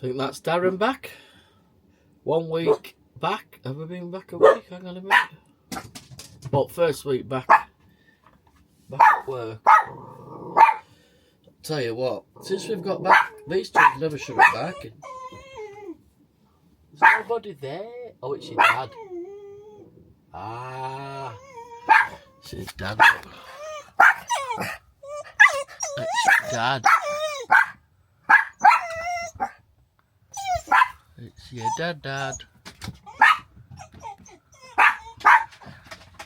think that's Darren back. 1 week back. Have we been back a week? Hang on a minute. Well, first week back at work. Tell you what, since we've got back, these two never should be back. There's nobody there. Oh, it's your dad. Ah, it's his dad. It's your dad. It's your dad.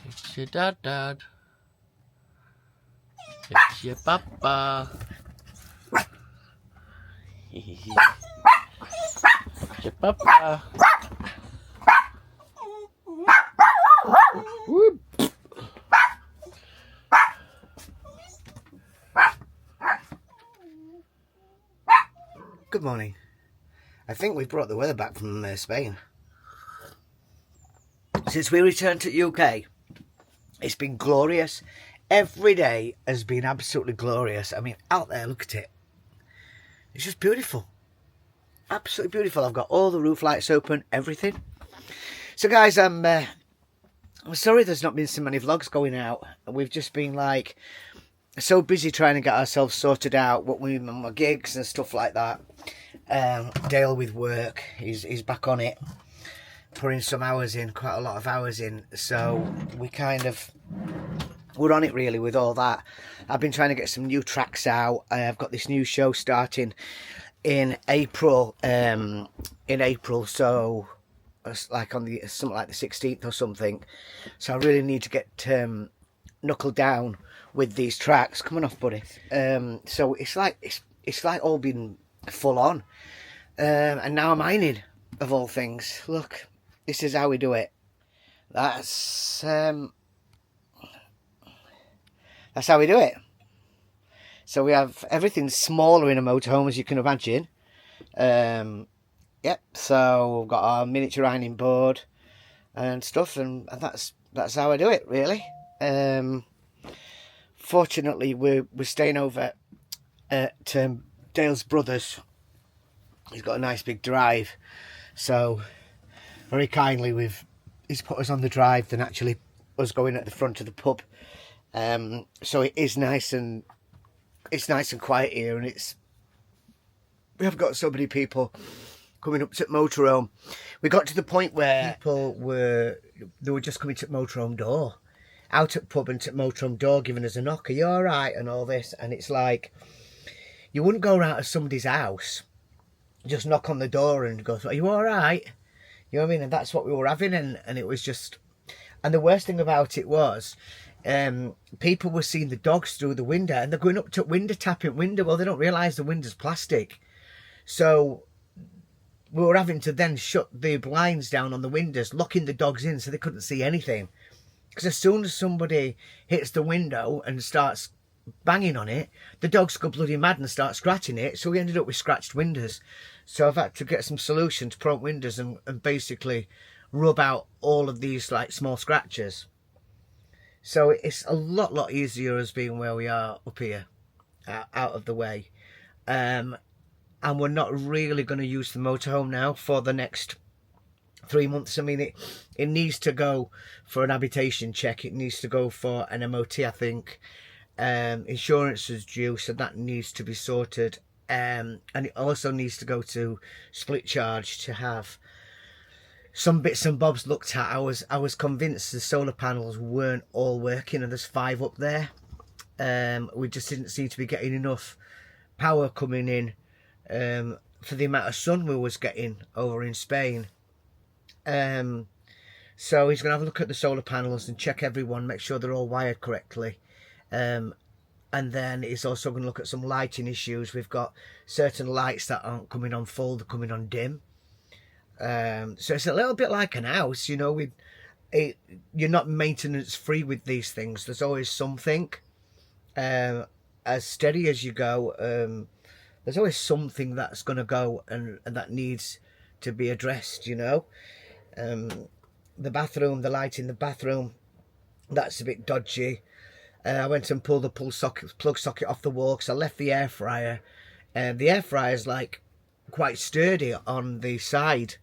It's your dad. It's your papa. It's your papa. Whoop. Good morning. I think we've brought the weather back from Spain. Since we returned to the UK, it's been glorious. Every day has been absolutely glorious. I mean, out there, look at it. It's just beautiful. Absolutely beautiful. I've got all the roof lights open, everything. So guys, I'm sorry there's not been so many vlogs going out. We've just been like so busy trying to get ourselves sorted out, what we my gigs and stuff like that. Dale with work, he's back on it, putting some hours in, quite a lot of hours in. So we're on it really with all that. I've been trying to get some new tracks out. I've got this new show starting in April. So it's like on the something like the 16th or something. So I really need to get knuckled down with these tracks. Come on off, buddy. So it's like all been full on. And now I'm ironing, of all things. Look, this is how we do it. That's how we do it. So we have everything smaller in a motorhome, as you can imagine. Yep. So we've got our miniature ironing board and stuff, and that's how I do it, really. Fortunately, we're staying over at Dale's brother's. He's got a nice big drive, so very kindly he's put us on the drive than actually us going at the front of the pub. So it is nice and quiet here, and we have got so many people coming up to motorhome. We got to the point where people were just coming to motorhome door, out at pub and to motorhome door, giving us a knock. Are you all right? And all this, and it's like you wouldn't go around to somebody's house, just knock on the door and go, "Are you all right?" You know what I mean? And that's what we were having, and it was just. And the worst thing about it was, people were seeing the dogs through the window, and they're going up to window, tapping window. Well, they don't realise the window's plastic, so we were having to then shut the blinds down on the windows, locking the dogs in so they couldn't see anything. Because as soon as somebody hits the window and starts banging on it, the dogs go bloody mad and start scratching it. So we ended up with scratched windows. So I've had to get some solution to prompt windows and basically rub out all of these like small scratches. So it's a lot easier as being where we are up here, out of the way. And we're not really going to use the motorhome now for the next 3 months. I mean, it needs to go for an habitation check. It needs to go for an MOT, I think. Insurance is due, so that needs to be sorted. And it also needs to go to split charge to have some bits and bobs looked at. I was convinced the solar panels weren't all working, and there's 5 up there. We just didn't seem to be getting enough power coming in for the amount of sun we was getting over in Spain. So he's going to have a look at the solar panels and check everyone, make sure they're all wired correctly. And then he's also going to look at some lighting issues. We've got certain lights that aren't coming on full, they're coming on dim. So it's a little bit like an house, you know. You're not maintenance free with these things. There's always something. As steady as you go, there's always something that's going to go and that needs to be addressed, you know. The bathroom, the light in the bathroom, that's a bit dodgy. I went and pulled the plug socket off the wall because I left the air fryer. The air fryer is like quite sturdy on the side,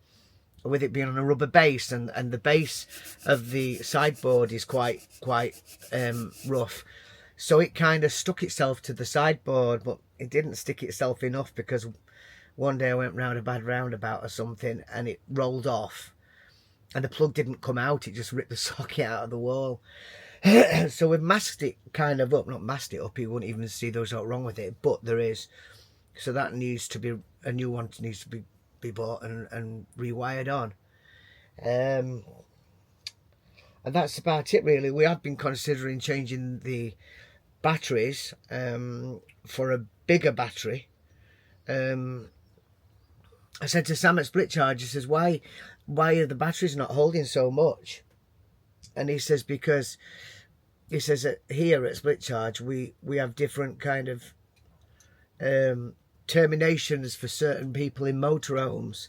with it being on a rubber base, and the base of the sideboard is quite rough, so it kind of stuck itself to the sideboard, but it didn't stick itself enough, because one day I went round a bad roundabout or something and it rolled off and the plug didn't come out, it just ripped the socket out of the wall. So we've masked it kind of up, not masked it up, you wouldn't even see there was not wrong with it, but there is. So that needs to be, a new one needs to be bought and rewired on. And that's about it really. We have been considering changing the batteries for a bigger battery. I said to Sam at Split Charge, he says, why are the batteries not holding so much? And he says, because he says that here at Split Charge we have different kind of terminations for certain people in motorhomes.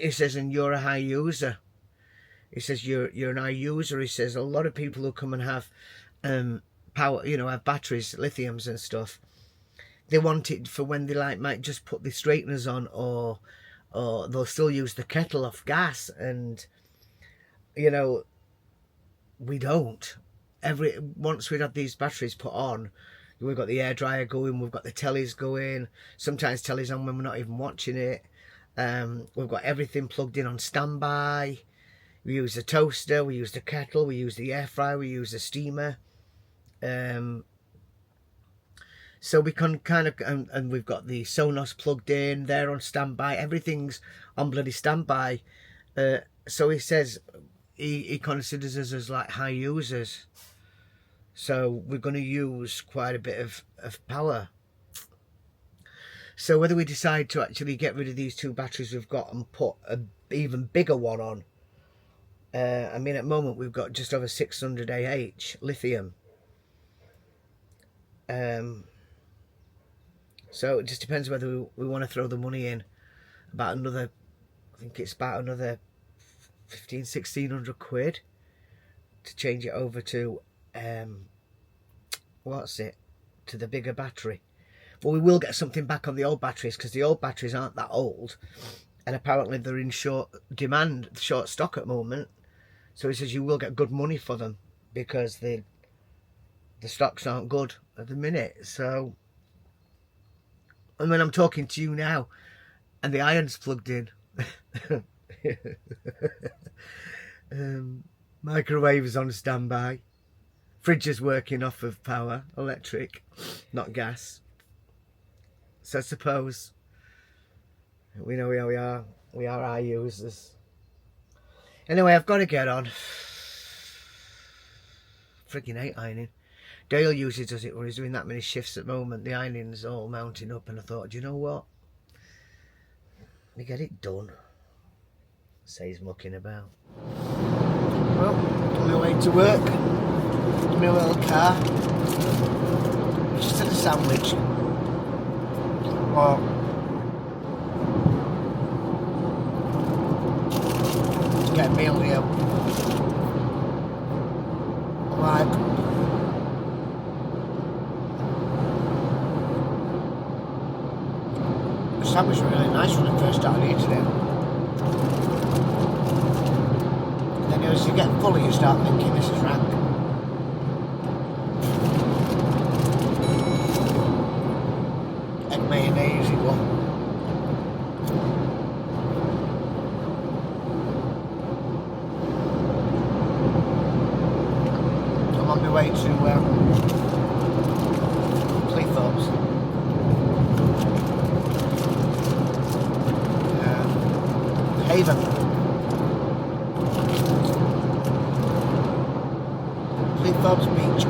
He says, and you're a high user. He says, you're an high user. He says, a lot of people who come and have power, you know, have batteries, lithiums and stuff, they want it for when they like might just put the straighteners on, or they'll still use the kettle off gas. And you know, we don't. Once we've had these batteries put on, we've got the air dryer going, we've got the tellies going, sometimes telly's on when we're not even watching it. We've got everything plugged in on standby. We use the toaster, we use the kettle, we use the air fryer, we use the steamer. So we can kind of, and we've got the Sonos plugged in, they're on standby, everything's on bloody standby. So he says he considers us as like high users. So we're going to use quite a bit of power. So whether we decide to actually get rid of these two batteries we've got and put an even bigger one on. I mean, at the moment we've got just over 600 AH lithium. So it just depends whether we want to throw the money in. About another, I think it's about another 1600 quid to change it over to to the bigger battery. But we will get something back on the old batteries, because the old batteries aren't that old, and apparently they're in short demand, short stock at the moment. So he says you will get good money for them, because the stocks aren't good at the minute. So, and when I'm talking to you now and the iron's plugged in, microwave is on standby, fridge is working off of power, electric, not gas. So I suppose we know where we are high users. Anyway, I've got to get on. Freaking hate ironing. Dale usually does it when he's doing that many shifts at the moment. The ironing's all mounting up, and I thought, do you know what? Let me get it done. Says mucking about. Well, on my way to work, in my little car. Just had a sandwich. Well, to get a meal here. Like, the sandwich was really nice when I first started eating it. And then as you get fuller, you start thinking this is rank. Egg mayonnaise it was. I'm on my way to Cleethorpes. Haven. Cleethorpes Beach.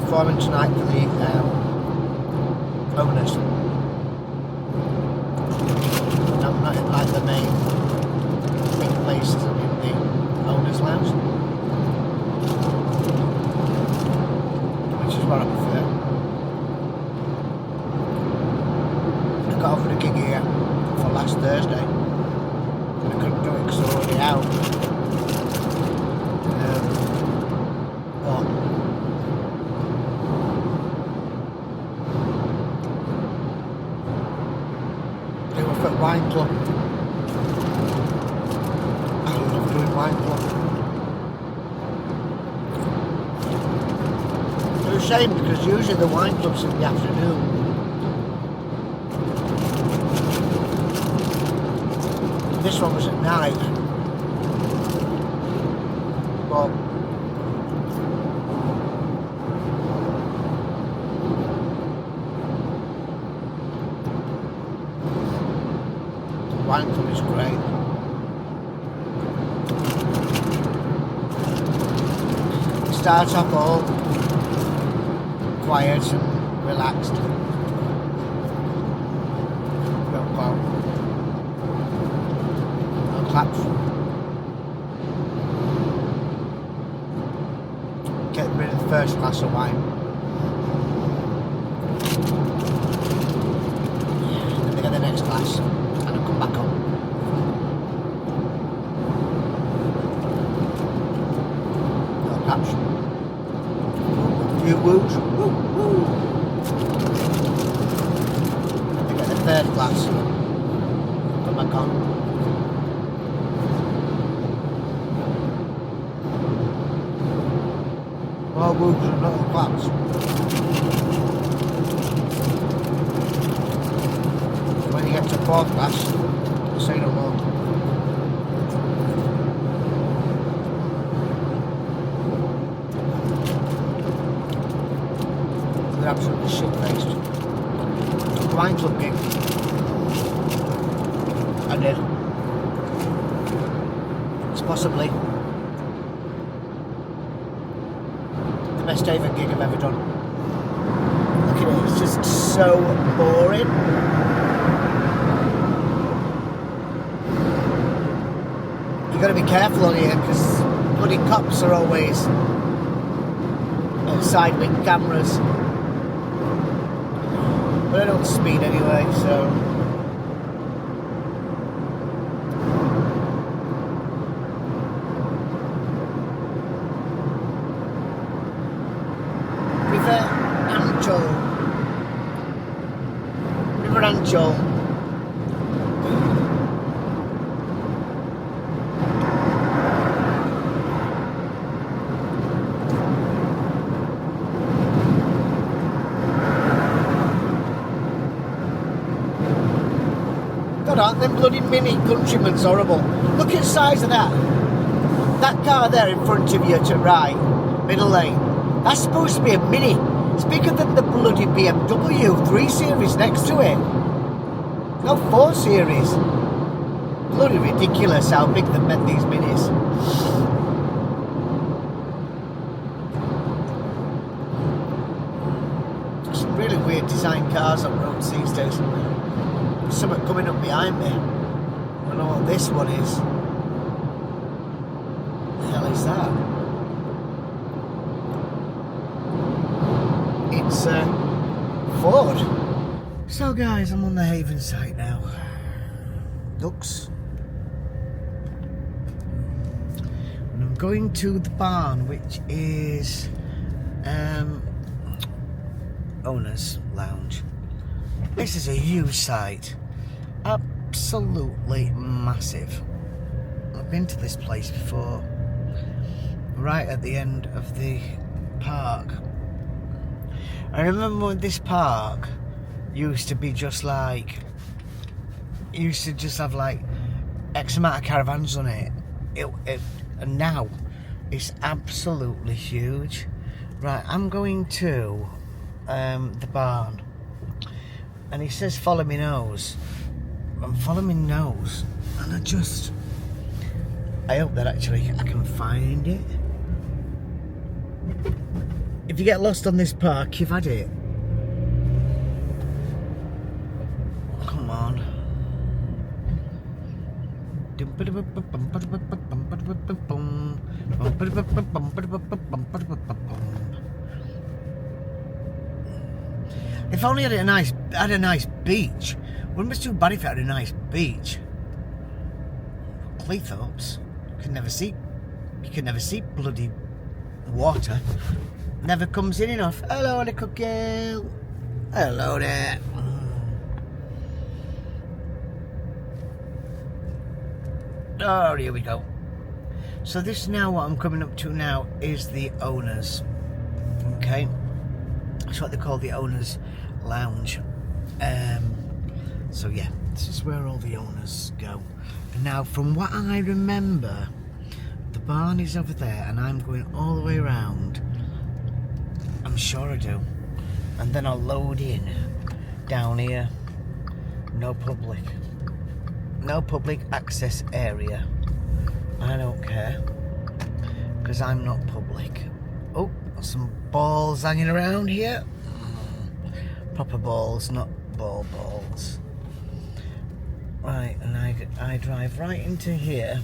Performing tonight for the owners. Not in like the main place in the owners' lounge, which is what I prefer. I got offered a gig here for last Thursday, and I couldn't do it because I was already out. wine club. I love doing wine club. It's a shame because usually the wine club's in the afternoon. This one was at night. But the wine club is great. It starts off all quiet and relaxed. No claps. Get rid of the first glass of wine. Then they get the next glass and I'll come back on. No claps. A few woos. Woo, woo. Then they get the third glass. Come back on. More woos and little claps. When you get to fourth glass, say no more. They're absolutely shit-faced. Wine club gig. I did. It's possibly the best ever gig I've ever done. Look at it, it's just so boring. You've got to be careful on here because bloody cops are always outside with cameras. But I don't speed anyway, so. River Ancho. God, aren't them bloody mini Countryman's horrible? Look at the size of that. That car there in front of you to right, middle lane. That's supposed to be a mini. It's bigger than the bloody BMW 3 Series next to it. No, 4 Series. Bloody ridiculous how big they've made these minis. Some really weird design cars on roads these days. There's something coming up behind me. I don't know what this one is. What the hell is that? It's Ford. So guys, I'm on the Haven site now. Ducks. And I'm going to the barn, which is Owner's Lounge. This is a huge site. Absolutely massive. I've been to this place before. Right at the end of the park. I remember when this park used to be just like, used to just have like X amount of caravans on it. And now it's absolutely huge. Right, I'm going to the barn, and he says follow me nose. I'm following my nose, and I hope that actually I can find it. If you get lost on this park, you've had it. Come on. If only had a nice beach. Wouldn't be too bad if it had a nice beach. Cleethorpes, you can never see bloody water. Never comes in enough. Hello, little girl. Hello there. Oh, here we go. So this is now what I'm coming up to now is the owners. Okay, that's what they call the owners lounge. So yeah, this is where all the owners go. And now from what I remember, the barn is over there and I'm going all the way around. I'm sure I do. And then I'll load in down here. No public access area. I don't care, because I'm not public. Oh, some balls hanging around here. Proper balls, not balls. Right, and I drive right into here,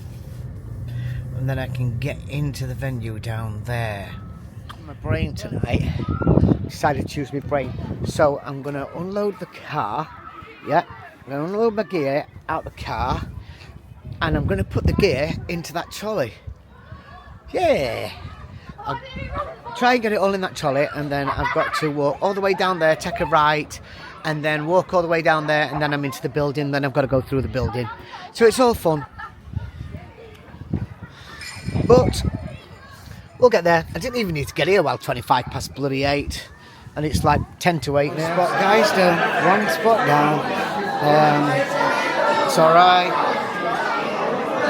and then I can get into the venue down there. My brain tonight decided to use my brain, so I'm gonna unload the car. Yeah, I'm gonna unload my gear out the car, and I'm gonna put the gear into that trolley. Yeah, I'll try and get it all in that trolley, and then I've got to walk all the way down there, take a right, and then walk all the way down there, and then I'm into the building. Then I've got to go through the building, so it's all fun. But we'll get there. I didn't even need to get here while 25 past bloody 8, and it's like 10 to 8 now. Spot guys down, wrong spot down. It's alright.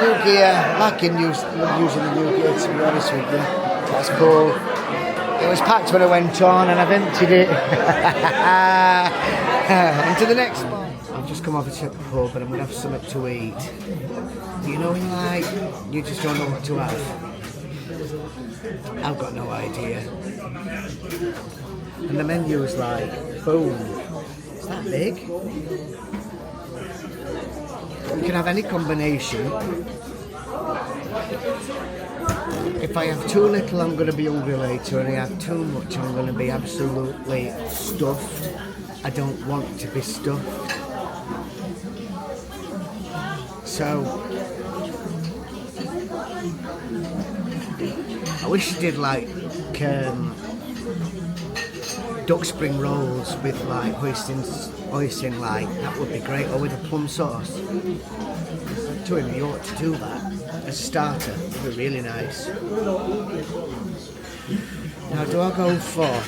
New gear, liking using the new gear, to be honest with you. That's cool. It was packed when I went on and I've emptied it. Into the next spot. I've just come over to the pub and I'm going to have something to eat. You know, like, you just don't know what to have. I've got no idea. And the menu is like, boom. It's that big. You can have any combination. If I have too little, I'm going to be hungry later, and I have too much, I'm going to be absolutely stuffed. I don't want to be stuffed. So, I wish you did like duck spring rolls with like hoisin, like that would be great, or with a plum sauce. To him, you ought to do that as a starter. It would be really nice. Now, do I go for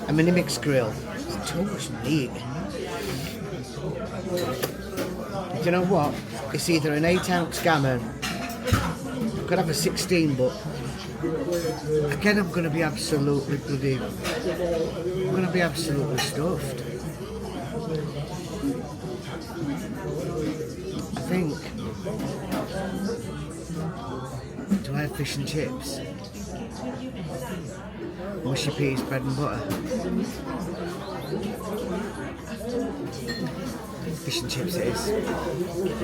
a mini mix grill? It's too much meat. Do you know what? It's either an 8-ounce gammon. I could have a 16, but again, I'm going to be absolutely bloody. I'm going to be absolutely stuffed. I think. Do I have fish and chips? Mushy peas, bread and butter. Fish and chips it is.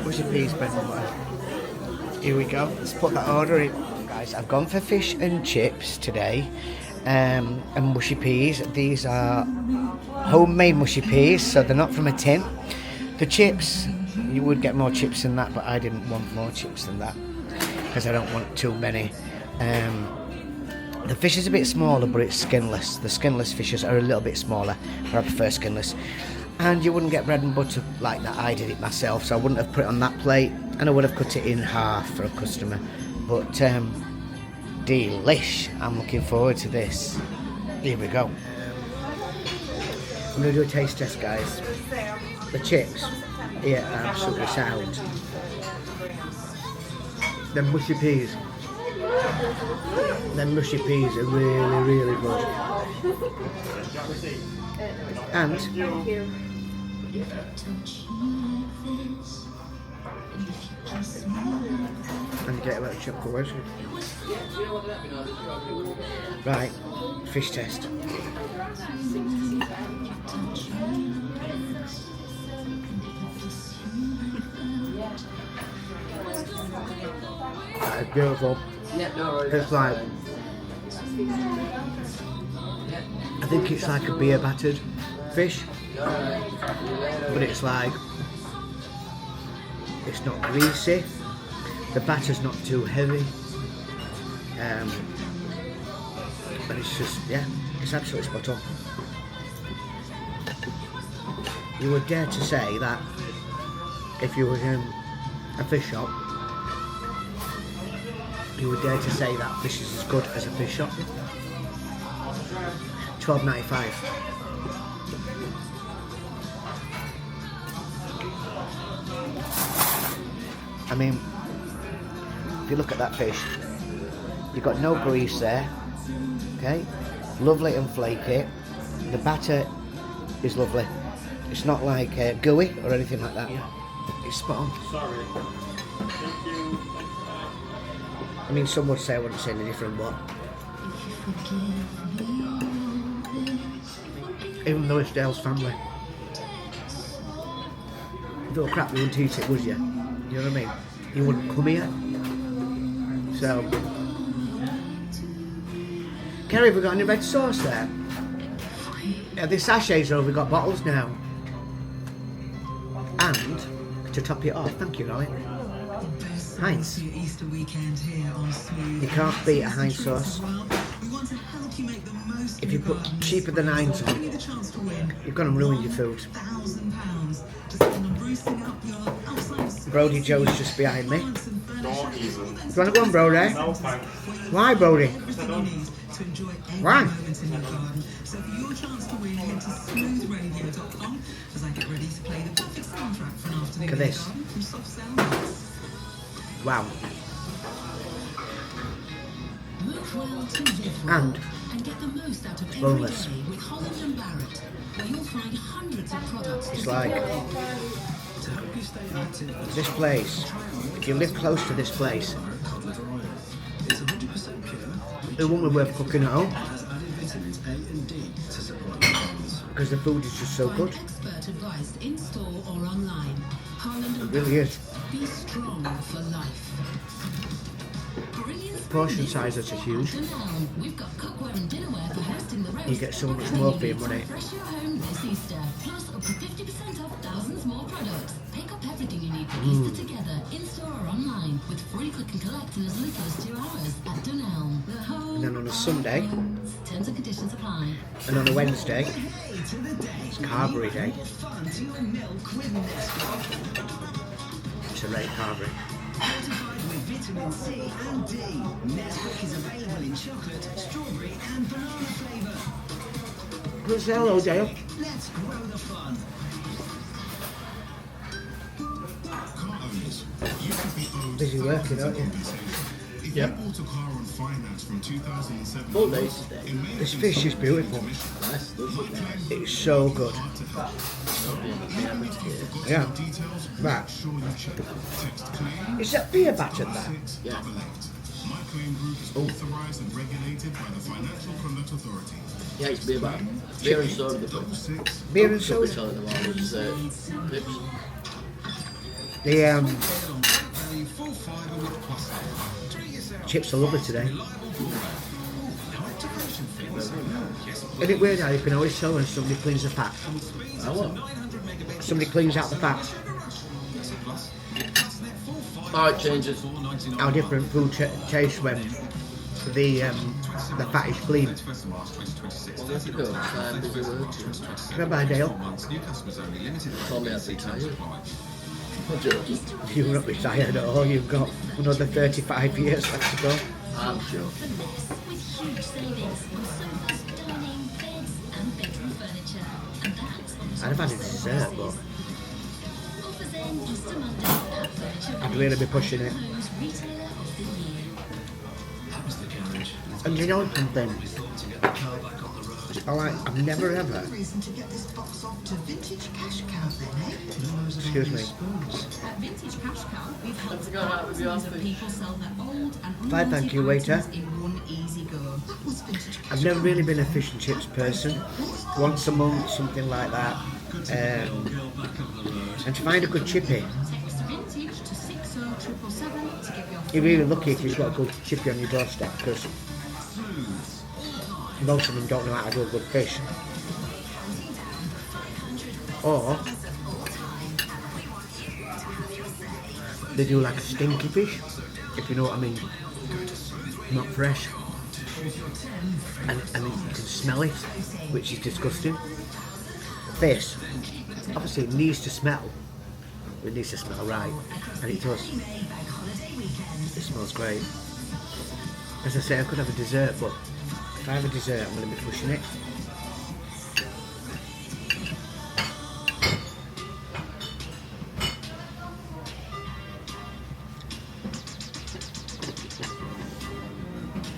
Mushy peas, bread and butter. Here we go. Let's put that order in. Guys, I've gone for fish and chips today, and mushy peas. These are homemade mushy peas, so they're not from a tin. The chips, you would get more chips than that, but I didn't want more chips than that because I don't want too many. The fish is a bit smaller, but it's skinless. The skinless fishes are a little bit smaller, but I prefer skinless. And you wouldn't get bread and butter like that. I did it myself, so I wouldn't have put it on that plate, and I would have cut it in half for a customer. But delish. I'm looking forward to this. Here we go. I'm going to do a taste test, guys. The chips, yeah, are absolutely sound. The mushy peas. Them mushy peas are really, really good. And you get about chocolate washing. Right, fish test. That's beautiful. It's like, I think it's like a beer battered fish, but it's like, it's not greasy, the batter's not too heavy, but it's just, yeah, it's absolutely spot on. You would dare to say that if you were in a fish shop you would dare to say that fish is as good as a fish shop. £12.95. I mean, if you look at that fish, you've got no grease there, okay? Lovely and flaky. The batter is lovely. It's not like gooey or anything like that. It's spot on. Sorry. Thank you. I mean, some would say I wouldn't say any different, but even though it's Dale's family, if it were crap, you wouldn't eat it, would you? You know what I mean? You wouldn't come here. So, Kerry, have we got any red sauce there? Yeah, the sachets are over, we've got bottles now. And, to top it off, thank you, Rolly. Heinz. You can't beat a Heinz sauce. If you put cheaper than Heinz on, you're going to ruin your food. Brody Joe's just behind me. Don't even. You want to go on, Brody? No thanks. Why, Brody? Why? So for your chance to win, head to smoothradio.com as I get ready to play the perfect soundtrack for an afternoon. Look at this. From Soft Sound. Wow. Move well to live well And get the most out of every boneless. day with Holland and Barrett, where you'll find hundreds of products. It's like this place. If you live close to this place, it won't be worth cooking at home because the food is just so Find good. expert advice in store or online. Holland It and really is. Be strong for life. Brilliant Portion sizes are huge. Dunelm. We've got cookware and dinnerware for hosting the roast. You get so much more for your money. Refresh your home this Easter. Plus up to 50% off thousands more products. Pick up everything you need for Easter together, in store or online, with free click and collect in as little as 2 hours at Dunelm. The home. And then on a Sunday Terms and conditions apply. and on a Wednesday, it's Carberry Day. It's a red Carberry. Fortified with vitamin C and D. Nesquik is available in chocolate, strawberry and banana flavour. Good say hello, Dale. Let's grow the fun. Busy working, aren't you? Yeah. Bought a car on finance from 2007. Full days today. This fish is beautiful. Nice, lovely. It's so good. Yeah. Details, Right. sure you check. Text claim Is that beer battered there? 688. My Claim Group is authorized and regulated by the Financial Conduct Authority. Yeah, it's beer bar. Beer and soda the pub. 6. Beer and Should be soda. telling them all was pips. The chips are lovely today. Isn't it weird how you can always tell when somebody cleans the fat? I want. Somebody cleans out the fat. Alright, changes. How different food tastes when the fat is clean. We'll have to go. I'm busy working. Goodbye, Dale. Told me I'd be tired. I'm joking. You're not retired at all. You've got another 35 years left to go. I'm joking. With huge savings on sofas, dining, beds and bedroom furniture. And that's I'd have had a dessert, but offers end Easter Monday at Furniture I'd really be pushing it. Homes Retailer of the Year. And you know something? I've never ever. Reason to get this box off to Vintage Cash Cow then, eh? Excuse me. At Vintage Cash Cow, we've helped forgot how to be thousands of offered. people sell their old and Fine, thank you, waiter. items in one easy go. What's Vintage Cash I've never really been a fish and chips person. Once a month, something like that. And to find a good chippy, Text Vintage to 60777 to get your you're really lucky if you've got a good chippy on your doorstep because most of them don't know how to do a good fish. Or they do like a stinky fish, if you know what I mean. Not fresh. And you can smell it, which is disgusting. Fish, obviously it needs to smell. It needs to smell right, and it does. It smells great. As I say, I could have a dessert, but if I have a dessert, I'm going to be pushing it.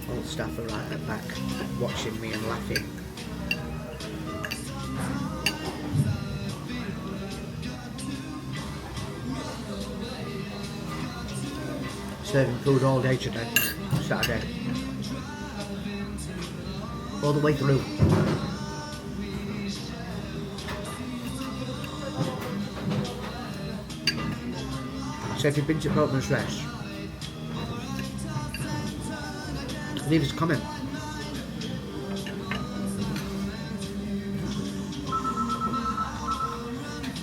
All staff are right at the back, watching me and laughing. Serving food all day today, Saturday. All the way through. So if you've been to Boatman's Rest, leave us a comment.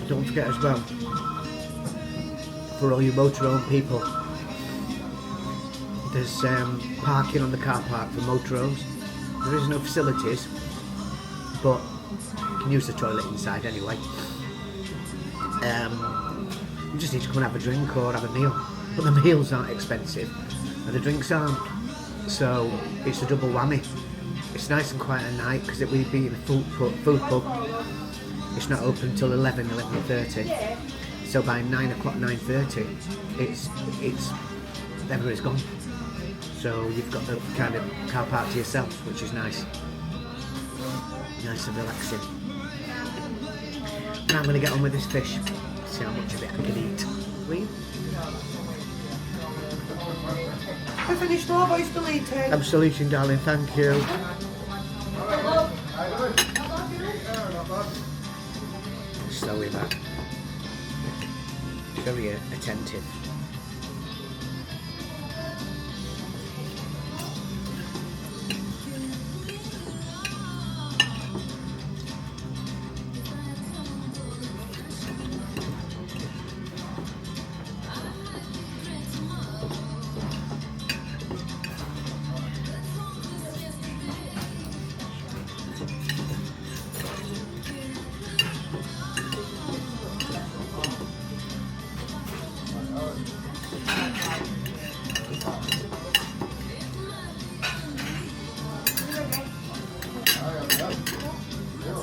Don't forget as well, for all you motorhome people, there's parking on the car park for motorhomes. There is no facilities, but you can use the toilet inside anyway. You just need to come and have a drink or have a meal. But the meals aren't expensive, and the drinks aren't. So it's a double whammy. It's nice and quiet at night because it will be in a food pub. It's not open until 11:30. So by 9 o'clock, 9:30, it's everybody's gone. So you've got the kind of car park to yourself, which is nice. Nice and relaxing. Now I'm going to get on with this fish. See how much of it I can eat. Wait. I finished more, but still eating. I'm still eating, darling, thank you. Slowly back. Very attentive.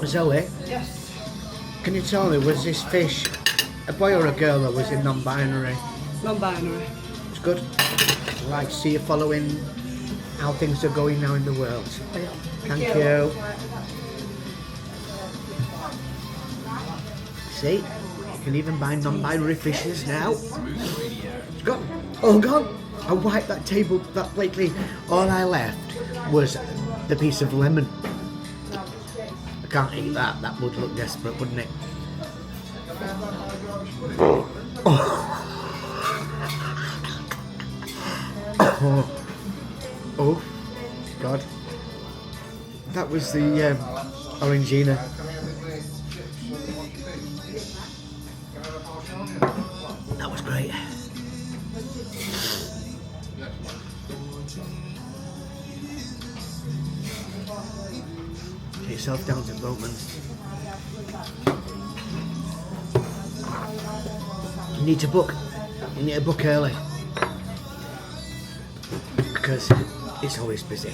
Zoe, yes. Can you tell me, was this fish a boy or a girl, or was it non-binary? Non-binary. It's good. I'd like to see you following how things are going now in the world. Thank you. See, you can even buy non-binary fishes now. It's gone. All gone. I wiped that table, that plate clean. All I left was the piece of lemon. Can't eat that. That would look desperate, wouldn't it? Oh, God. That was the Orangina. That was great. Get yourself down to Boatman's. You need to book. You need to book early because it's always busy.